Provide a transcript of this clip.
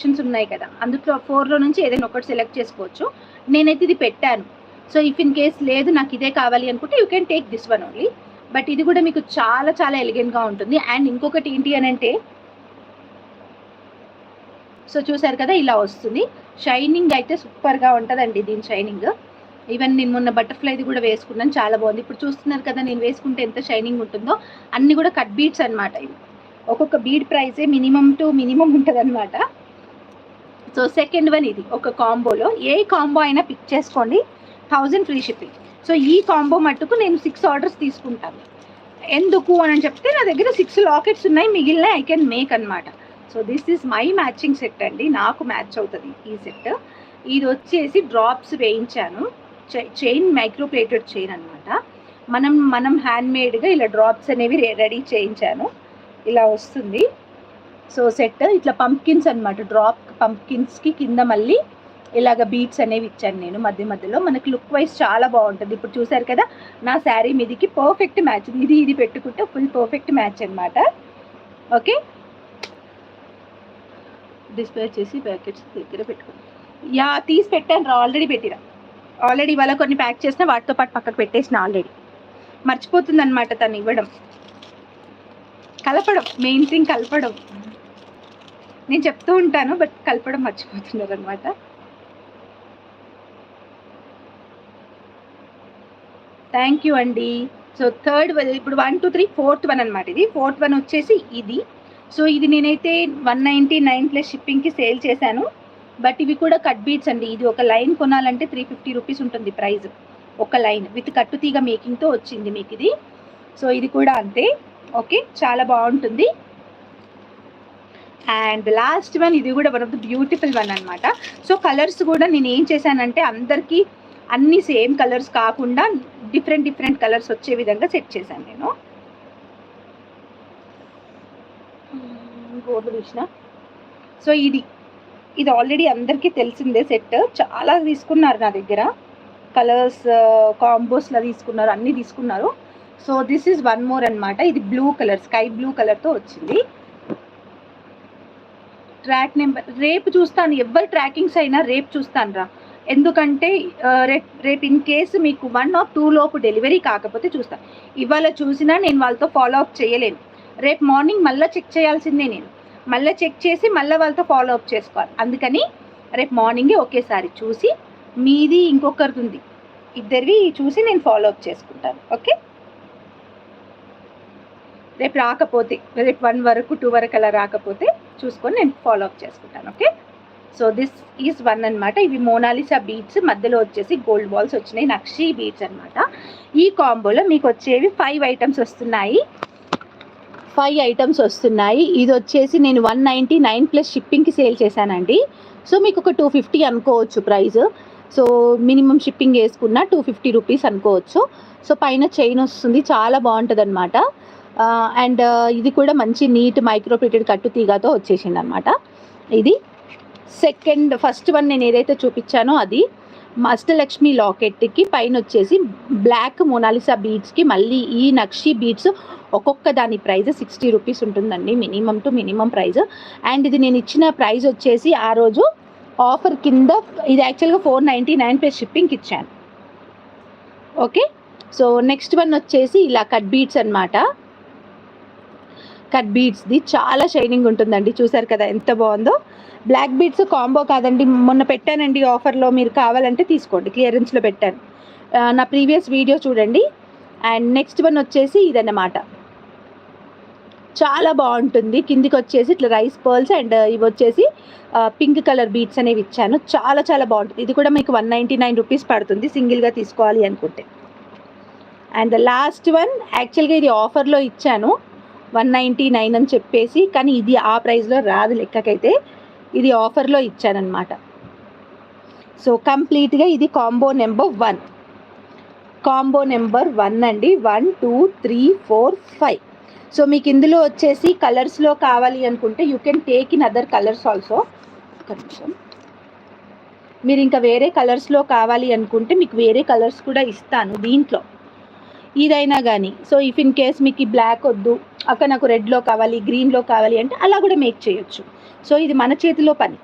Options ఉన్నాయి కదా, అందులో 4లో నుంచి ఏదైనా ఒకటి సెలెక్ట్ చేసుకోవచ్చు. నేనైతే ఇది పెట్టాను. సో ఇఫ్ ఇన్ కేస్ లేదు నాకు ఇదే కావాలి అనుకుంటే you can take this one only. But ఇది కూడా మీకు చాలా చాలా ఎలిగెంట్గా ఉంటుంది. అండ్ ఇంకొకటి ఏంటి అని అంటే, సో చూసారు కదా ఇలా వస్తుంది. షైనింగ్ అయితే సూపర్గా ఉంటుందండి దీని షైనింగ్. ఈవెన్ నేను మొన్న బటర్ఫ్లైది కూడా వేసుకున్నాను, చాలా బాగుంది. ఇప్పుడు చూస్తున్నారు కదా నేను వేసుకుంటే ఎంత షైనింగ్ ఉంటుందో. అన్నీ కూడా కట్ బీడ్స్ అనమాట. ఇవి ఒక్కొక్క బీడ్ ప్రైసే మినిమం టు మినిమం ఉంటుంది అనమాట. సో సెకండ్ వన్ ఇది ఒక కాంబోలో ఏ కాంబో అయినా పిక్ చేసుకోండి, 1000 ఫ్రీ షిప్పింగ్. సో ఈ కాంబో మట్టుకు నేను 6 ఆర్డర్స్ తీసుకుంటాను. ఎందుకు అని చెప్తే నా దగ్గర 6 లాకెట్స్ ఉన్నాయి, మిగిలిన ఐ కెన్ మేక్ అనమాట. So this is my matching set అండి, నాకు మ్యాచ్ అవుతుంది ఈ సెట్. ఇది వచ్చేసి డ్రాప్స్ వేయించాను, చైన్ మైక్రోప్లేటెడ్ చైన్ అనమాట. మనం హ్యాండ్మేడ్గా ఇలా డ్రాప్స్ అనేవి రెడీ చేయించాను. ఇలా వస్తుంది. సో సెట్ ఇట్లా పంప్కిన్స్ అనమాట, డ్రాప్ పంప్కిన్స్కి కింద మళ్ళీ ఇలాగ బీట్స్ అనేవి ఇచ్చాను నేను మధ్య మధ్యలో. మనకి లుక్ వైజ్ చాలా బాగుంటుంది. ఇప్పుడు చూసారు కదా నా శారీ మీదికి పర్ఫెక్ట్ మ్యాచ్. ఇది పెట్టుకుంటే ఫుల్ పర్ఫెక్ట్ మ్యాచ్ అనమాట. ఓకే, డిస్ప్లే చేసి ప్యాకెట్స్ దగ్గర పెట్టుకోండి. యా తీసి పెట్టాను, ఆల్రెడీ పెట్టిరా. ఆల్రెడీ ఇవాళ కొన్ని ప్యాక్ చేసిన, వాటితో పాటు పక్కకు పెట్టేసిన. ఆల్రెడీ మర్చిపోతుంది అనమాట తను ఇవ్వడం. కలపడం మెయిన్ థింగ్, కలపడం. నేను చెప్తూ ఉంటాను బట్ కలపడం మర్చిపోతున్నారు అనమాట. థ్యాంక్ యూ అండి. సో థర్డ్ ఇప్పుడు 1 2 3 4th వన్ అనమాట. ఇది 4th వన్ వచ్చేసి ఇది. సో ఇది నేనైతే 199 ప్లస్ షిప్పింగ్కి సేల్ చేశాను. బట్ ఇవి కూడా కట్ బీట్స్ అండి. ఇది ఒక లైన్ కొనాలంటే 350 రూపీస్ ఉంటుంది ప్రైస్, ఒక లైన్ విత్ కట్టుతీగ మేకింగ్తో వచ్చింది మీకు ఇది. సో ఇది కూడా అంతే. ఓకే, చాలా బాగుంటుంది. అండ్ లాస్ట్ వన్, ఇది కూడా one of the beautiful one అనమాట. సో కలర్స్ కూడా నేను ఏం చేశానంటే అందరికీ అన్ని సేమ్ కలర్స్ కాకుండా డిఫరెంట్ కలర్స్ వచ్చే విధంగా సెట్ చేశాను నేను. బోర్డు తీసిన. సో ఇది ఆల్రెడీ అందరికీ తెలిసిందే సెట్. చాలా తీసుకున్నారు నా దగ్గర, కలర్స్ కాంబోస్లో తీసుకున్నారు, అన్నీ తీసుకున్నారు. So this is one more అనమాట. ఇది బ్లూ కలర్, స్కై బ్లూ కలర్తో వచ్చింది. ట్రాక్ నెంబర్ రేపు చూస్తాను, ఎవరి ట్రాకింగ్స్ అయినా రేపు చూస్తాను రా. ఎందుకంటే రేపు ఇన్ కేసు మీకు 1 or 2 లోపు డెలివరీ కాకపోతే చూస్తాను. ఇవాళ చూసినా నేను వాళ్ళతో ఫాలో అప్ చేయలేను. రేపు మార్నింగ్ మళ్ళీ చెక్ చేయాల్సిందే నేను. మళ్ళీ చెక్ చేసి మళ్ళీ వాళ్ళతో ఫాలో అప్ చేసుకోవాలి. అందుకని రేపు మార్నింగే ఒకేసారి చూసి మీది ఇంకొకరిది ఉంది, ఇద్దరివి చూసి నేను ఫాలో అప్ చేసుకుంటాను. ఓకే, రేపు రాకపోతే, రేపు 1 వరకు 2 వరకు అలా రాకపోతే చూసుకొని నేను ఫాలో అప్ చేసుకుంటాను. Okay, so this is one అనమాట. ఇవి మోనాలిసా బీడ్స్, మధ్యలో వచ్చేసి గోల్డ్ బాల్స్ వచ్చినాయి, నక్షి బీడ్స్ అనమాట. ఈ కాంబోలో మీకు వచ్చేవి 5 ఐటమ్స్ వస్తున్నాయి. 5 ఐటమ్స్ వస్తున్నాయి. ఇది వచ్చేసి నేను 199 ప్లస్ షిప్పింగ్కి సేల్ చేశానండి. సో మీకు ఒక 250 అనుకోవచ్చు ప్రైస్. సో మినిమం షిప్పింగ్ వేసుకున్న 250 రూపీస్ అనుకోవచ్చు. సో పైన చైన్ వస్తుంది, చాలా బాగుంటుంది అనమాట. అండ్ ఇది కూడా మంచి నీట్ మైక్రోప్లేటెడ్ కట్టు తీగతో వచ్చేసింది అనమాట. ఇది ఫస్ట్ వన్ నేను ఏదైతే చూపించానో అది అష్టలక్ష్మి లాకెట్కి పైన వచ్చేసి బ్లాక్ మోనాలిసా బీడ్స్కి మళ్ళీ ఈ నక్షి బీడ్స్ ఒక్కొక్క దాని ప్రైస్ 60 రూపీస్ ఉంటుందండి, minimum to minimum price. And ఇది నేను ఇచ్చిన ప్రైస్ వచ్చేసి ఆ రోజు ఆఫర్ కింద ఇది యాక్చువల్గా 499 ప్లస్ షిప్పింగ్కి ఇచ్చాను. ఓకే, సో నెక్స్ట్ వన్ వచ్చేసి ఇలా కట్ బీడ్స్ అనమాట. కట్ బీడ్స్ది చాలా షైనింగ్ ఉంటుందండి. చూసారు కదా ఎంత బాగుందో. బ్లాక్ బీడ్స్ కాంబో కాదండి, మొన్న పెట్టానండి ఆఫర్లో, మీరు కావాలంటే తీసుకోండి, క్లియరెన్స్లో పెట్టాను, నా ప్రీవియస్ వీడియో చూడండి. అండ్ నెక్స్ట్ వన్ వచ్చేసి ఇదన్నమాట, చాలా బాగుంటుంది. కిందికి వచ్చేసి ఇట్లా రైస్ పర్ల్స్ అండ్ ఇవి వచ్చేసి పింక్ కలర్ బీడ్స్ అనేవి ఇచ్చాను, చాలా చాలా బాగుంటుంది. ఇది కూడా మీకు 199 రూపీస్ పడుతుంది సింగిల్గా తీసుకోవాలి అనుకుంటే. అండ్ లాస్ట్ వన్ యాక్చువల్గా ఇది ఆఫర్లో ఇచ్చాను 199 అని చెప్పేసి, కానీ ఇది ఆ ప్రైస్లో రాదు లెక్కకైతే, ఇది ఆఫర్లో ఇచ్చానమాట. సో కంప్లీట్గా ఇది కాంబో నెంబర్ 1. కాంబో నెంబర్ 1 అండి. 1 2 3 4 5. సో మీకు ఇందులో వచ్చేసి కలర్స్లో కావాలి అనుకుంటే you can take in other colours also. కొంచెం మీరు ఇంకా వేరే కలర్స్లో కావాలి అనుకుంటే మీకు వేరే కలర్స్ కూడా ఇస్తాను దీంట్లో, ఇదైనా కానీ. సో ఇఫ్ ఇన్ కేస్ మీకు ఈ బ్లాక్ వద్దు, అక్క నాకు రెడ్లో కావాలి, గ్రీన్లో కావాలి అంటే అలా కూడా మేక్ చేయొచ్చు. సో ఇది మన చేతిలో పని.